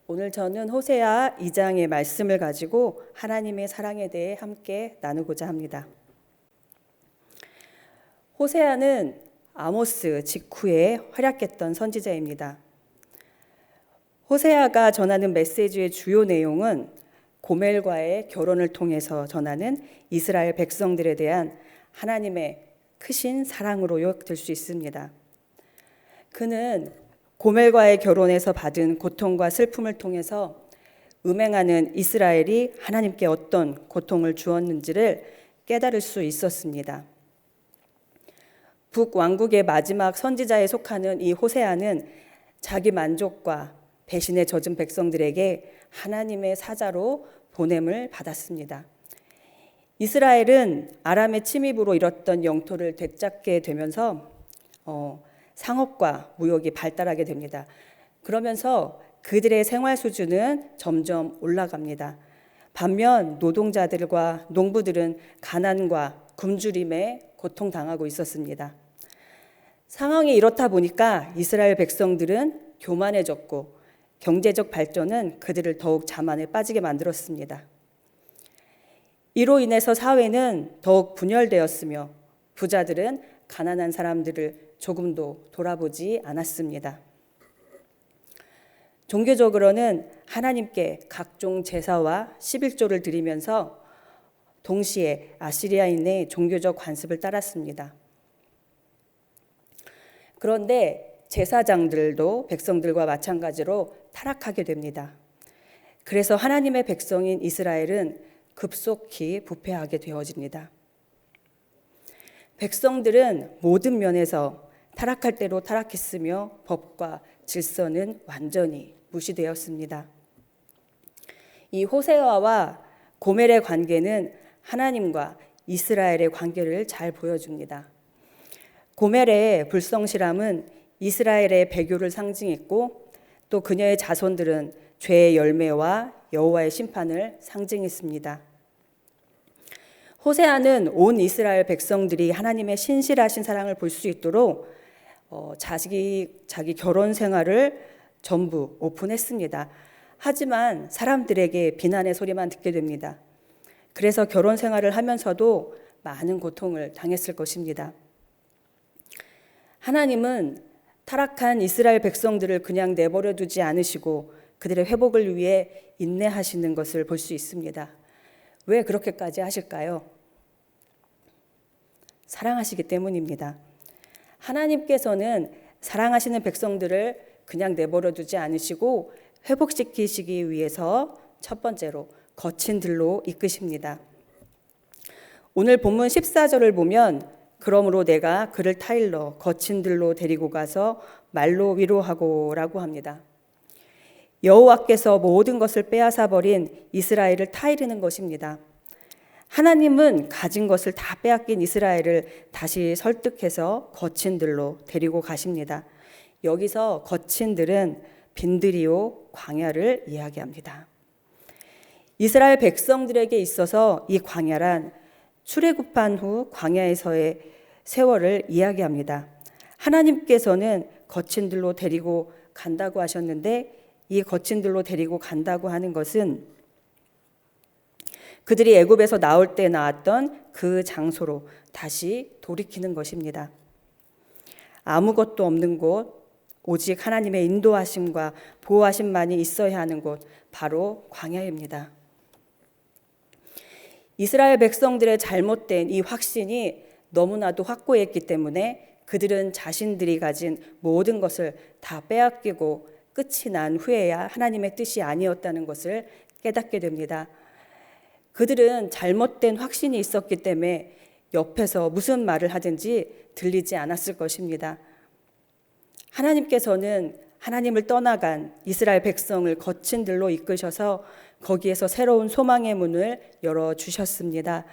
오늘 저는 호세아 2장의 말씀을 가지고 하나님의 사랑에 대해 함께 나누고자 합니다. 호세아는 아모스 직후에 활약했던 선지자입니다. 호세아가 전하는 메시지의 주요 내용은 고멜과의 결혼을 통해서 전하는 이스라엘 백성들에 대한 하나님의 크신 사랑으로 요약될 수 있습니다. 그는 고멜과의 결혼에서 받은 고통과 슬픔을 통해서 음행하는 이스라엘이 하나님께 어떤 고통을 주었는지를 깨달을 수 있었습니다. 북왕국의 마지막 선지자에 속하는 이 호세아는 자기 만족과 배신에 젖은 백성들에게 하나님의 사자로 보냄을 받았습니다. 이스라엘은 아람의 침입으로 잃었던 영토를 되찾게 되면서 상업과 무역이 발달하게 됩니다. 그러면서 그들의 생활 수준은 점점 올라갑니다. 반면 노동자들과 농부들은 가난과 굶주림에 고통당하고 있었습니다. 상황이 이렇다 보니까 이스라엘 백성들은 교만해졌고 경제적 발전은 그들을 더욱 자만에 빠지게 만들었습니다. 이로 인해서 사회는 더욱 분열되었으며 부자들은 가난한 사람들을 조금도 돌아보지 않았습니다. 종교적으로는 하나님께 각종 제사와 11조를 드리면서 동시에 아시리아인의 종교적 관습을 따랐습니다. 그런데 제사장들도 백성들과 마찬가지로 타락하게 됩니다. 그래서 하나님의 백성인 이스라엘은 급속히 부패하게 되어집니다. 백성들은 모든 면에서 타락할 대로 타락했으며 법과 질서는 완전히 무시되었습니다. 이 호세아와 고멜의 관계는 하나님과 이스라엘의 관계를 잘 보여줍니다. 고멜의 불성실함은 이스라엘의 배교를 상징했고 또 그녀의 자손들은 죄의 열매와 여호와의 심판을 상징했습니다. 호세아는 온 이스라엘 백성들이 하나님의 신실하신 사랑을 볼 수 있도록 자기 결혼 생활을 전부 오픈했습니다. 하지만 사람들에게 비난의 소리만 듣게 됩니다. 그래서 결혼 생활을 하면서도 많은 고통을 당했을 것입니다. 하나님은 타락한 이스라엘 백성들을 그냥 내버려 두지 않으시고 그들의 회복을 위해 인내하시는 것을 볼 수 있습니다. 왜 그렇게까지 하실까요? 사랑하시기 때문입니다. 하나님께서는 사랑하시는 백성들을 그냥 내버려 두지 않으시고 회복시키시기 위해서 첫 번째로 거친 들로 이끄십니다. 오늘 본문 14절을 보면 그러므로 내가 그를 타일러 거친 들로 데리고 가서 말로 위로하고 라고 합니다. 여호와께서 모든 것을 빼앗아 버린 이스라엘을 타이르는 것입니다. 하나님은 가진 것을 다 빼앗긴 이스라엘을 다시 설득해서 거친 들로 데리고 가십니다. 여기서 거친 들은 빈들이요 광야를 이야기합니다. 이스라엘 백성들에게 있어서 이 광야란 출애굽한 후 광야에서의 세월을 이야기합니다. 하나님께서는 거친 들로 데리고 간다고 하셨는데 이 거친 들로 데리고 간다고 하는 것은 그들이 애굽에서 나올 때 나왔던 그 장소로 다시 돌이키는 것입니다. 아무것도 없는 곳, 오직 하나님의 인도하심과 보호하심만이 있어야 하는 곳, 바로 광야입니다. 이스라엘 백성들의 잘못된 이 확신이 너무나도 확고했기 때문에 그들은 자신들이 가진 모든 것을 다 빼앗기고 끝이 난 후에야 하나님의 뜻이 아니었다는 것을 깨닫게 됩니다. 그들은 잘못된 확신이 있었기 때문에 옆에서 무슨 말을 하든지 들리지 않았을 것입니다. 하나님께서는 하나님을 떠나간 이스라엘 백성을 거친 들로 이끄셔서 거기에서 새로운 소망의 문을 열어주셨습니다.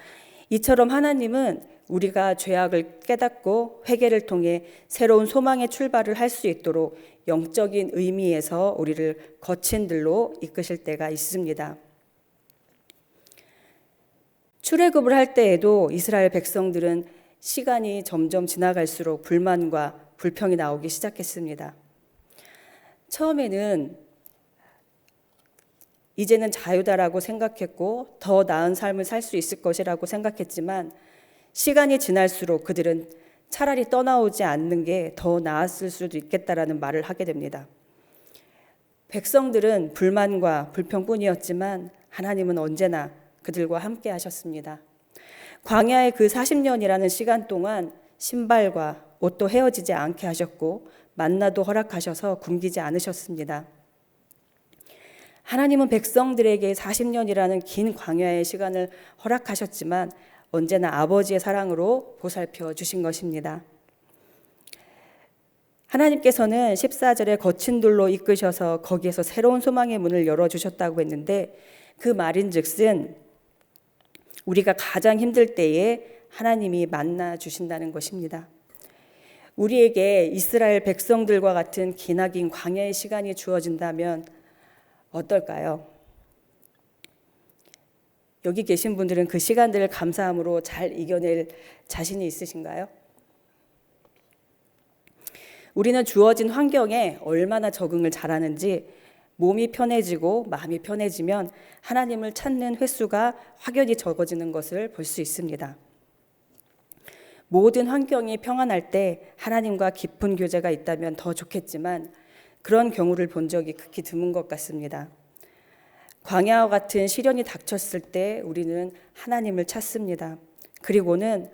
이처럼 하나님은 우리가 죄악을 깨닫고 회개를 통해 새로운 소망의 출발을 할 수 있도록 영적인 의미에서 우리를 거친 들로 이끄실 때가 있습니다. 출애굽을 할 때에도 이스라엘 백성들은 시간이 점점 지나갈수록 불만과 불평이 나오기 시작했습니다. 처음에는 이제는 자유다라고 생각했고 더 나은 삶을 살 수 있을 것이라고 생각했지만 시간이 지날수록 그들은 차라리 떠나오지 않는 게 더 나았을 수도 있겠다라는 말을 하게 됩니다. 백성들은 불만과 불평뿐이었지만 하나님은 언제나 그들과 함께 하셨습니다. 광야의 그 40년이라는 시간 동안 신발과 옷도 헤어지지 않게 하셨고 만나도 허락하셔서 굶기지 않으셨습니다. 하나님은 백성들에게 40년이라는 긴 광야의 시간을 허락하셨지만 언제나 아버지의 사랑으로 보살펴 주신 것입니다. 하나님께서는 14절에 거친 돌로 이끄셔서 거기에서 새로운 소망의 문을 열어주셨다고 했는데 그 말인즉슨 우리가 가장 힘들 때에 하나님이 만나 주신다는 것입니다. 우리에게 이스라엘 백성들과 같은 기나긴 광야의 시간이 주어진다면 어떨까요? 여기 계신 분들은 그 시간들을 감사함으로 잘 이겨낼 자신이 있으신가요? 우리는 주어진 환경에 얼마나 적응을 잘하는지 몸이 편해지고 마음이 편해지면 하나님을 찾는 횟수가 확연히 적어지는 것을 볼 수 있습니다. 모든 환경이 평안할 때 하나님과 깊은 교제가 있다면 더 좋겠지만 그런 경우를 본 적이 극히 드문 것 같습니다. 광야와 같은 시련이 닥쳤을 때 우리는 하나님을 찾습니다. 그리고는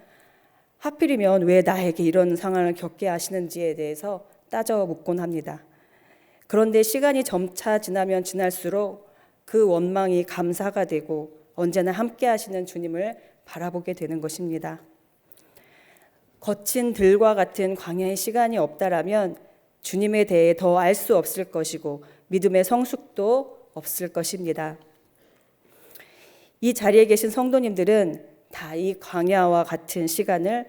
하필이면 왜 나에게 이런 상황을 겪게 하시는지에 대해서 따져 묻곤 합니다. 그런데 시간이 점차 지나면 지날수록 그 원망이 감사가 되고 언제나 함께 하시는 주님을 바라보게 되는 것입니다. 거친 들과 같은 광야의 시간이 없다라면 주님에 대해 더 알 수 없을 것이고 믿음의 성숙도 없을 것입니다. 이 자리에 계신 성도님들은 다 이 광야와 같은 시간을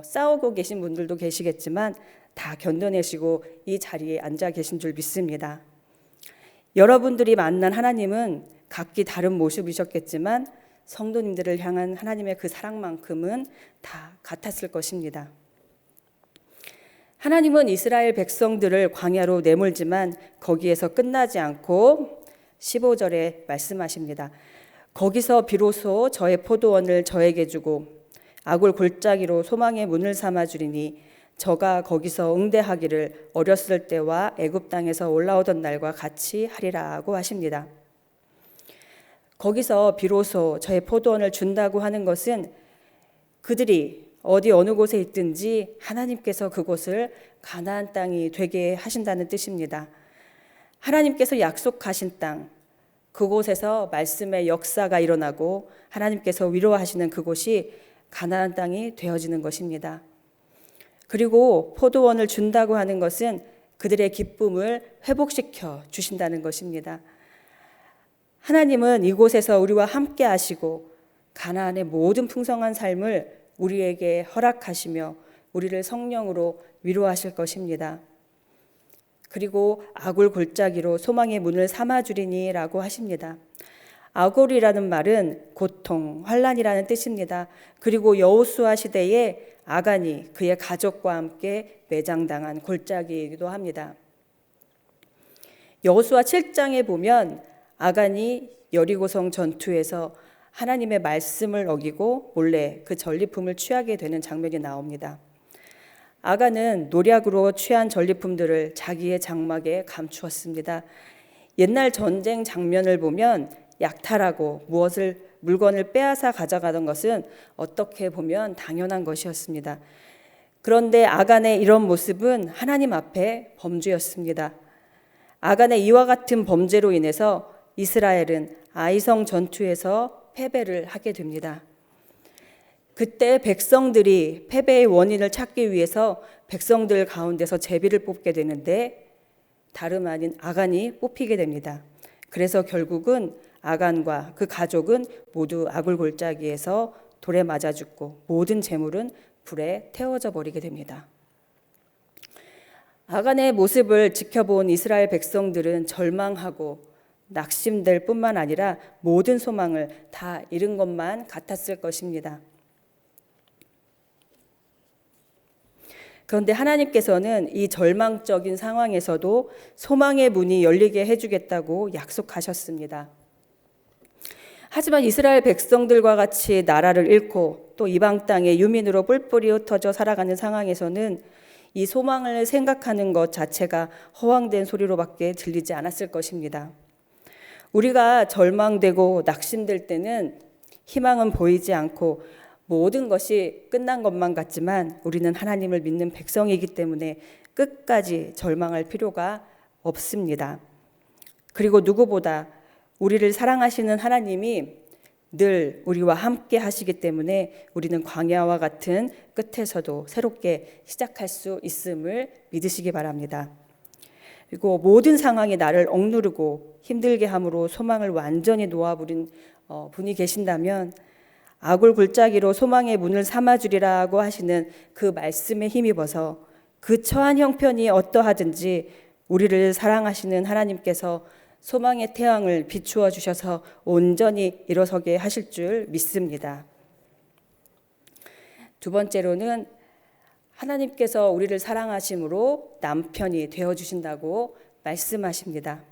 싸우고 계신 분들도 계시겠지만 다 견뎌내시고 이 자리에 앉아 계신 줄 믿습니다. 여러분들이 만난 하나님은 각기 다른 모습이셨겠지만 성도님들을 향한 하나님의 그 사랑만큼은 다 같았을 것입니다. 하나님은 이스라엘 백성들을 광야로 내몰지만 거기에서 끝나지 않고 15절에 말씀하십니다. 거기서 비로소 저의 포도원을 저에게 주고 아굴 골짜기로 소망의 문을 삼아 주리니 저가 거기서 응대하기를 어렸을 때와 애굽 땅에서 올라오던 날과 같이 하리라고 하십니다. 거기서 비로소 저의 포도원을 준다고 하는 것은 그들이 어느 곳에 있든지 하나님께서 그곳을 가나안 땅이 되게 하신다는 뜻입니다. 하나님께서 약속하신 땅, 그곳에서 말씀의 역사가 일어나고 하나님께서 위로하시는 그곳이 가나안 땅이 되어지는 것입니다. 그리고 포도원을 준다고 하는 것은 그들의 기쁨을 회복시켜 주신다는 것입니다. 하나님은 이곳에서 우리와 함께 하시고 가나안의 모든 풍성한 삶을 우리에게 허락하시며 우리를 성령으로 위로하실 것입니다. 그리고 아굴 골짜기로 소망의 문을 삼아주리니 라고 하십니다. 아굴이라는 말은 고통, 환난이라는 뜻입니다. 그리고 여호수아 시대에 아간이 그의 가족과 함께 매장당한 골짜기이기도 합니다. 여호수아 7장에 보면 아간이 여리고성 전투에서 하나님의 말씀을 어기고 몰래 그 전리품을 취하게 되는 장면이 나옵니다. 아간은 노략으로 취한 전리품들을 자기의 장막에 감추었습니다. 옛날 전쟁 장면을 보면 약탈하고 물건을 빼앗아 가져가던 것은 어떻게 보면 당연한 것이었습니다. 그런데 아간의 이런 모습은 하나님 앞에 범죄였습니다. 아간의 이와 같은 범죄로 인해서 이스라엘은 아이성 전투에서 패배를 하게 됩니다. 그때 백성들이 패배의 원인을 찾기 위해서 백성들 가운데서 제비를 뽑게 되는데 다름 아닌 아간이 뽑히게 됩니다. 그래서 결국은 아간과 그 가족은 모두 아굴 골짜기에서 돌에 맞아 죽고 모든 재물은 불에 태워져 버리게 됩니다. 아간의 모습을 지켜본 이스라엘 백성들은 절망하고 낙심될 뿐만 아니라 모든 소망을 다 잃은 것만 같았을 것입니다. 그런데 하나님께서는 이 절망적인 상황에서도 소망의 문이 열리게 해주겠다고 약속하셨습니다. 하지만 이스라엘 백성들과 같이 나라를 잃고 또 이방 땅에 유민으로 뿔뿔이 흩어져 살아가는 상황에서는 이 소망을 생각하는 것 자체가 허황된 소리로밖에 들리지 않았을 것입니다. 우리가 절망되고 낙심될 때는 희망은 보이지 않고 모든 것이 끝난 것만 같지만 우리는 하나님을 믿는 백성이기 때문에 끝까지 절망할 필요가 없습니다. 그리고 누구보다 우리를 사랑하시는 하나님이 늘 우리와 함께 하시기 때문에 우리는 광야와 같은 끝에서도 새롭게 시작할 수 있음을 믿으시기 바랍니다. 그리고 모든 상황이 나를 억누르고 힘들게 함으로 소망을 완전히 놓아버린 분이 계신다면 아굴 굴짜기로 소망의 문을 삼아주리라고 하시는 그 말씀에 힘입어서 그 처한 형편이 어떠하든지 우리를 사랑하시는 하나님께서 소망의 태양을 비추어 주셔서 온전히 일어서게 하실 줄 믿습니다. 두 번째로는 하나님께서 우리를 사랑하심으로 남편이 되어주신다고 말씀하십니다.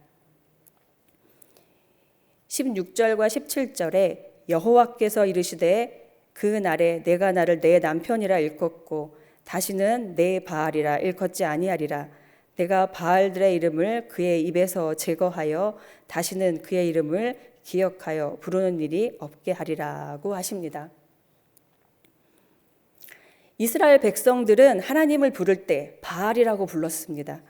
16절과 17절에 여호와께서 이르시되 그 날에 내가 나를 내 남편이라 일컫고 다시는 내 바알이라 일컫지 아니하리라. 내가 바알들의 이름을 그의 입에서 제거하여 다시는 그의 이름을 기억하여 부르는 일이 없게 하리라고 하십니다. 이스라엘 백성들은 하나님을 부를 때 바알이라고 불렀습니다.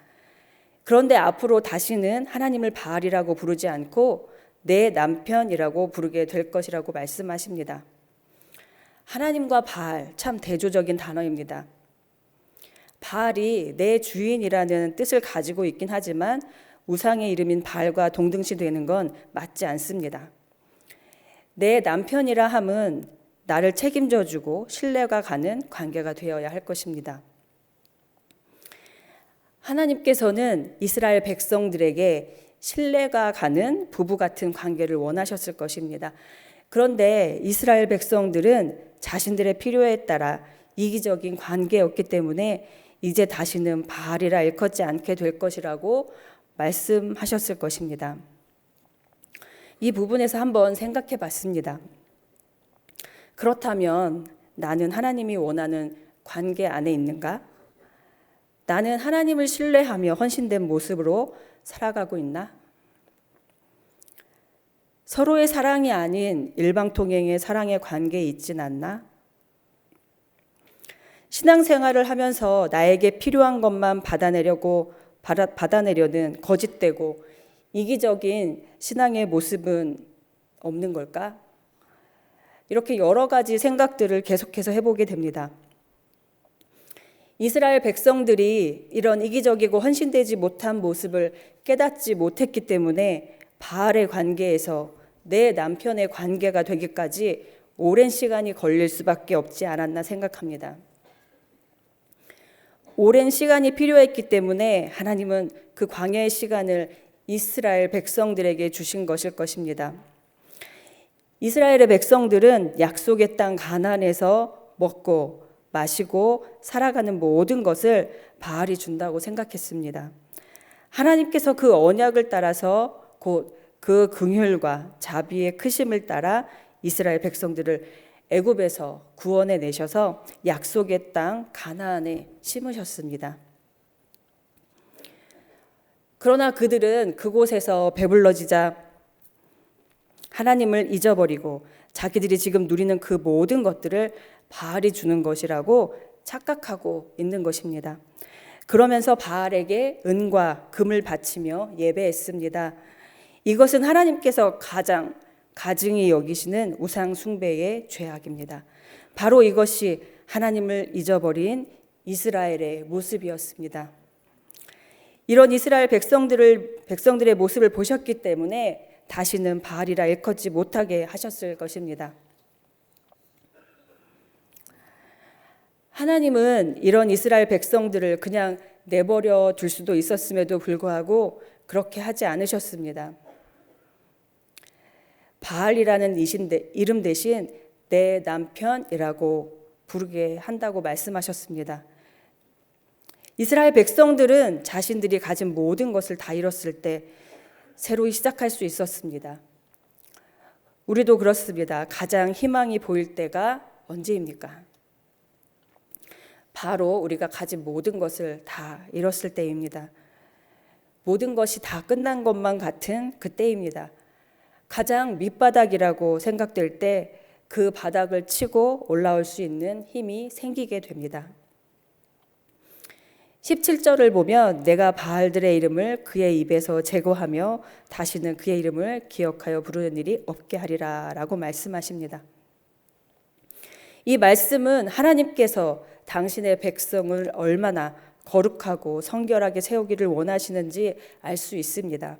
그런데 앞으로 다시는 하나님을 바알이라고 부르지 않고 내 남편이라고 부르게 될 것이라고 말씀하십니다. 하나님과 바알, 참 대조적인 단어입니다. 바알이 내 주인이라는 뜻을 가지고 있긴 하지만 우상의 이름인 바알과 동등시되는 건 맞지 않습니다. 내 남편이라 함은 나를 책임져주고 신뢰가 가는 관계가 되어야 할 것입니다. 하나님께서는 이스라엘 백성들에게 신뢰가 가는 부부 같은 관계를 원하셨을 것입니다. 그런데 이스라엘 백성들은 자신들의 필요에 따라 이기적인 관계였기 때문에 이제 다시는 바알이라 일컫지 않게 될 것이라고 말씀하셨을 것입니다. 이 부분에서 한번 생각해 봤습니다. 그렇다면 나는 하나님이 원하는 관계 안에 있는가? 나는 하나님을 신뢰하며 헌신된 모습으로 살아가고 있나? 서로의 사랑이 아닌 일방통행의 사랑의 관계에 있진 않나? 신앙생활을 하면서 나에게 필요한 것만 받아내려는 거짓되고 이기적인 신앙의 모습은 없는 걸까? 이렇게 여러 가지 생각들을 계속해서 해보게 됩니다. 이스라엘 백성들이 이런 이기적이고 헌신되지 못한 모습을 깨닫지 못했기 때문에 바알의 관계에서 내 남편의 관계가 되기까지 오랜 시간이 걸릴 수밖에 없지 않았나 생각합니다. 오랜 시간이 필요했기 때문에 하나님은 그 광야의 시간을 이스라엘 백성들에게 주신 것일 것입니다. 이스라엘의 백성들은 약속의 땅 가나안에서 먹고 마시고 살아가는 모든 것을 바알이 준다고 생각했습니다. 하나님께서 그 언약을 따라서 곧 그 긍휼과 자비의 크심을 따라 이스라엘 백성들을 애굽에서 구원해 내셔서 약속의 땅 가나안에 심으셨습니다. 그러나 그들은 그곳에서 배불러지자 하나님을 잊어버리고 자기들이 지금 누리는 그 모든 것들을 바알이 주는 것이라고 착각하고 있는 것입니다. 그러면서 바알에게 은과 금을 바치며 예배했습니다. 이것은 하나님께서 가장 가증히 여기시는 우상 숭배의 죄악입니다. 바로 이것이 하나님을 잊어버린 이스라엘의 모습이었습니다. 이런 이스라엘 백성들의 모습을 보셨기 때문에 다시는 바알이라 일컫지 못하게 하셨을 것입니다. 하나님은 이런 이스라엘 백성들을 그냥 내버려 둘 수도 있었음에도 불구하고 그렇게 하지 않으셨습니다. 바알이라는 이름 대신 내 남편이라고 부르게 한다고 말씀하셨습니다. 이스라엘 백성들은 자신들이 가진 모든 것을 다 잃었을 때 새로 시작할 수 있었습니다. 우리도 그렇습니다. 가장 희망이 보일 때가 언제입니까? 바로 우리가 가진 모든 것을 다 잃었을 때입니다. 모든 것이 다 끝난 것만 같은 그때입니다. 가장 밑바닥이라고 생각될 때 그 바닥을 치고 올라올 수 있는 힘이 생기게 됩니다. 17절을 보면 내가 바알들의 이름을 그의 입에서 제거하며 다시는 그의 이름을 기억하여 부르는 일이 없게 하리라 라고 말씀하십니다. 이 말씀은 하나님께서 당신의 백성을 얼마나 거룩하고 성결하게 세우기를 원하시는지 알 수 있습니다.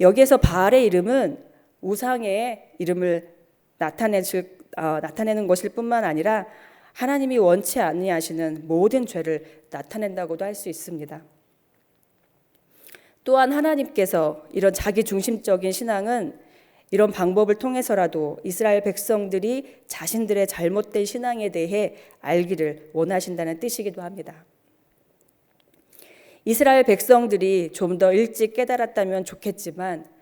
여기에서 바알의 이름은 우상의 이름을 나타내는 것일 뿐만 아니라 하나님이 원치 아니하시는 모든 죄를 나타낸다고도 할 수 있습니다. 또한 하나님께서 이런 자기중심적인 신앙은 이런 방법을 통해서라도 이스라엘 백성들이 자신들의 잘못된 신앙에 대해 알기를 원하신다는 뜻이기도 합니다. 이스라엘 백성들이 좀 더 일찍 깨달았다면 좋겠지만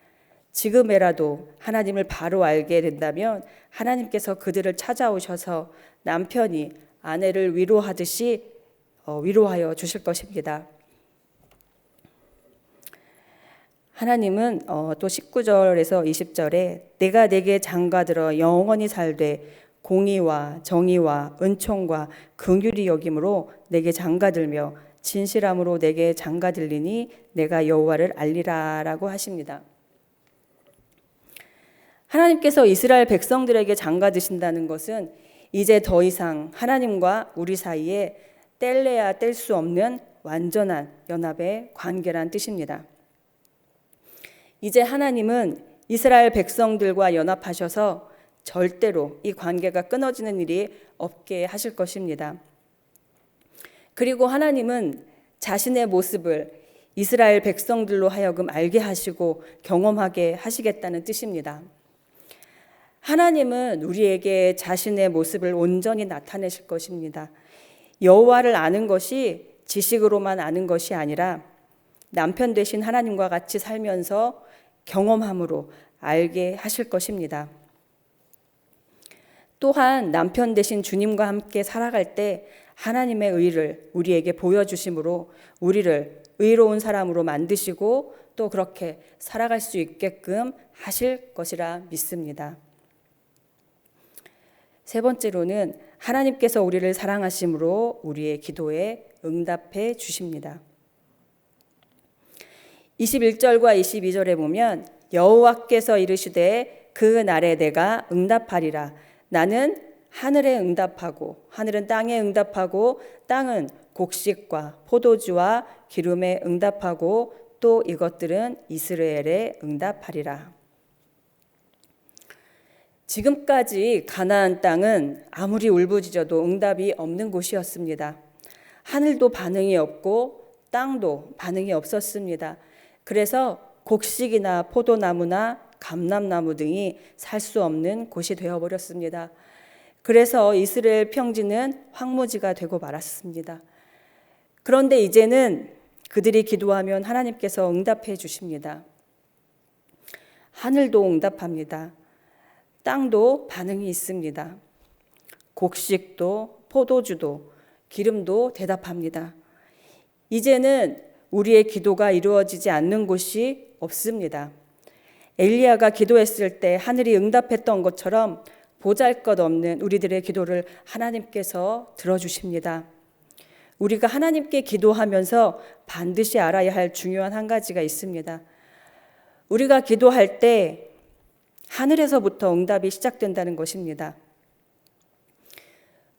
지금에라도 하나님을 바로 알게 된다면 하나님께서 그들을 찾아오셔서 남편이 아내를 위로하듯이 위로하여 주실 것입니다. 하나님은 또 19절에서 20절에 내가 내게 장가들어 영원히 살되 공의와 정의와 은총과 긍휼히 여김으로 내게 장가들며 진실함으로 내게 장가들리니 내가 여호와를 알리라라고 하십니다. 하나님께서 이스라엘 백성들에게 장가드신다는 것은 이제 더 이상 하나님과 우리 사이에 뗄래야 뗄 수 없는 완전한 연합의 관계란 뜻입니다. 이제 하나님은 이스라엘 백성들과 연합하셔서 절대로 이 관계가 끊어지는 일이 없게 하실 것입니다. 그리고 하나님은 자신의 모습을 이스라엘 백성들로 하여금 알게 하시고 경험하게 하시겠다는 뜻입니다. 하나님은 우리에게 자신의 모습을 온전히 나타내실 것입니다. 여호와를 아는 것이 지식으로만 아는 것이 아니라 남편 되신 하나님과 같이 살면서 경험함으로 알게 하실 것입니다. 또한 남편 되신 주님과 함께 살아갈 때 하나님의 의를 우리에게 보여주심으로 우리를 의로운 사람으로 만드시고 또 그렇게 살아갈 수 있게끔 하실 것이라 믿습니다. 세 번째로는 하나님께서 우리를 사랑하심으로 우리의 기도에 응답해 주십니다. 21절과 22절에 보면 여호와께서 이르시되 그 날에 내가 응답하리라. 나는 하늘에 응답하고 하늘은 땅에 응답하고 땅은 곡식과 포도주와 기름에 응답하고 또 이것들은 이스라엘에 응답하리라. 지금까지 가나안 땅은 아무리 울부짖어도 응답이 없는 곳이었습니다. 하늘도 반응이 없고 땅도 반응이 없었습니다. 그래서 곡식이나 포도나무나 감람나무 등이 살 수 없는 곳이 되어버렸습니다. 그래서 이스라엘 평지는 황무지가 되고 말았습니다. 그런데 이제는 그들이 기도하면 하나님께서 응답해 주십니다. 하늘도 응답합니다. 땅도 반응이 있습니다. 곡식도 포도주도 기름도 대답합니다. 이제는 우리의 기도가 이루어지지 않는 곳이 없습니다. 엘리야가 기도했을 때 하늘이 응답했던 것처럼 보잘것없는 우리들의 기도를 하나님께서 들어주십니다. 우리가 하나님께 기도하면서 반드시 알아야 할 중요한 한 가지가 있습니다. 우리가 기도할 때 하늘에서부터 응답이 시작된다는 것입니다.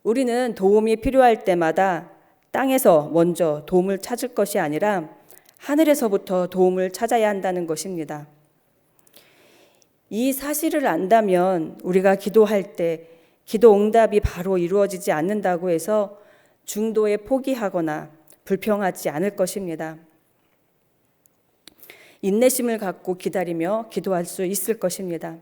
우리는 도움이 필요할 때마다 땅에서 먼저 도움을 찾을 것이 아니라 하늘에서부터 도움을 찾아야 한다는 것입니다. 이 사실을 안다면 우리가 기도할 때 기도 응답이 바로 이루어지지 않는다고 해서 중도에 포기하거나 불평하지 않을 것입니다. 인내심을 갖고 기다리며 기도할 수 있을 것입니다.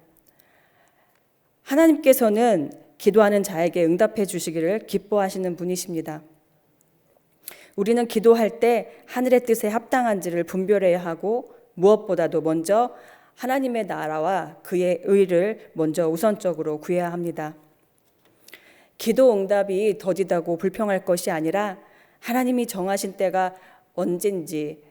하나님께서는 기도하는 자에게 응답해 주시기를 기뻐하시는 분이십니다. 우리는 기도할 때 하늘의 뜻에 합당한지를 분별해야 하고 무엇보다도 먼저 하나님의 나라와 그의 의를 먼저 우선적으로 구해야 합니다. 기도 응답이 더디다고 불평할 것이 아니라 하나님이 정하신 때가 언젠지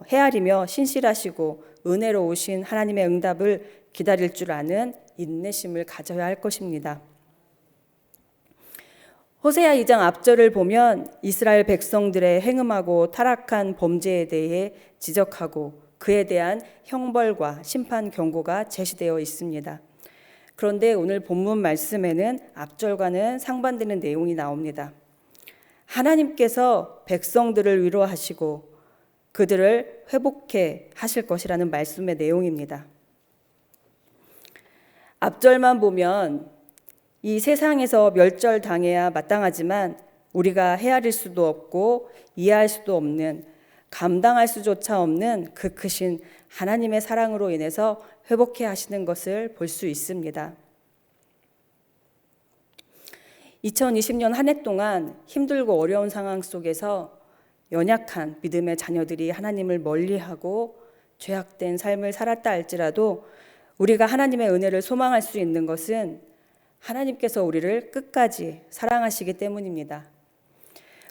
헤아리며 신실하시고 은혜로우신 하나님의 응답을 기다릴 줄 아는 인내심을 가져야 할 것입니다. 호세아 2장 앞절을 보면 이스라엘 백성들의 행음하고 타락한 범죄에 대해 지적하고 그에 대한 형벌과 심판 경고가 제시되어 있습니다. 그런데 오늘 본문 말씀에는 앞절과는 상반되는 내용이 나옵니다. 하나님께서 백성들을 위로하시고 그들을 회복해 하실 것이라는 말씀의 내용입니다. 앞절만 보면 이 세상에서 멸절당해야 마땅하지만 우리가 헤아릴 수도 없고 이해할 수도 없는, 감당할 수조차 없는 그 크신 하나님의 사랑으로 인해서 회복해 하시는 것을 볼 수 있습니다. 2020년 한 해 동안 힘들고 어려운 상황 속에서 연약한 믿음의 자녀들이 하나님을 멀리하고 죄악된 삶을 살았다 할지라도 우리가 하나님의 은혜를 소망할 수 있는 것은 하나님께서 우리를 끝까지 사랑하시기 때문입니다.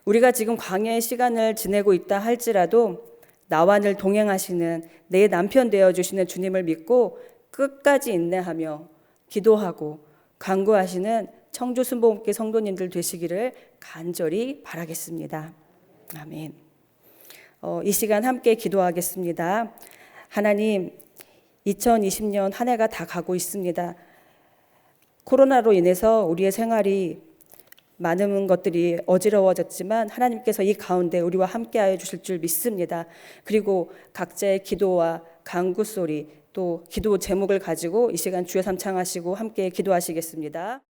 우리가 지금 광야의 시간을 지내고 있다 할지라도 나와 늘 동행하시는 내 남편 되어주시는 주님을 믿고 끝까지 인내하며 기도하고 간구하시는 청주순복음교회 성도님들 되시기를 간절히 바라겠습니다. 아멘. 이 시간 함께 기도하겠습니다. 하나님, 2020년 한 해가 다 가고 있습니다. 코로나로 인해서 우리의 생활이 많은 것들이 어지러워졌지만 하나님께서 이 가운데 우리와 함께하여 주실 줄 믿습니다. 그리고 각자의 기도와 간구 소리 또 기도 제목을 가지고 이 시간 주여 삼창하시고 함께 기도하시겠습니다.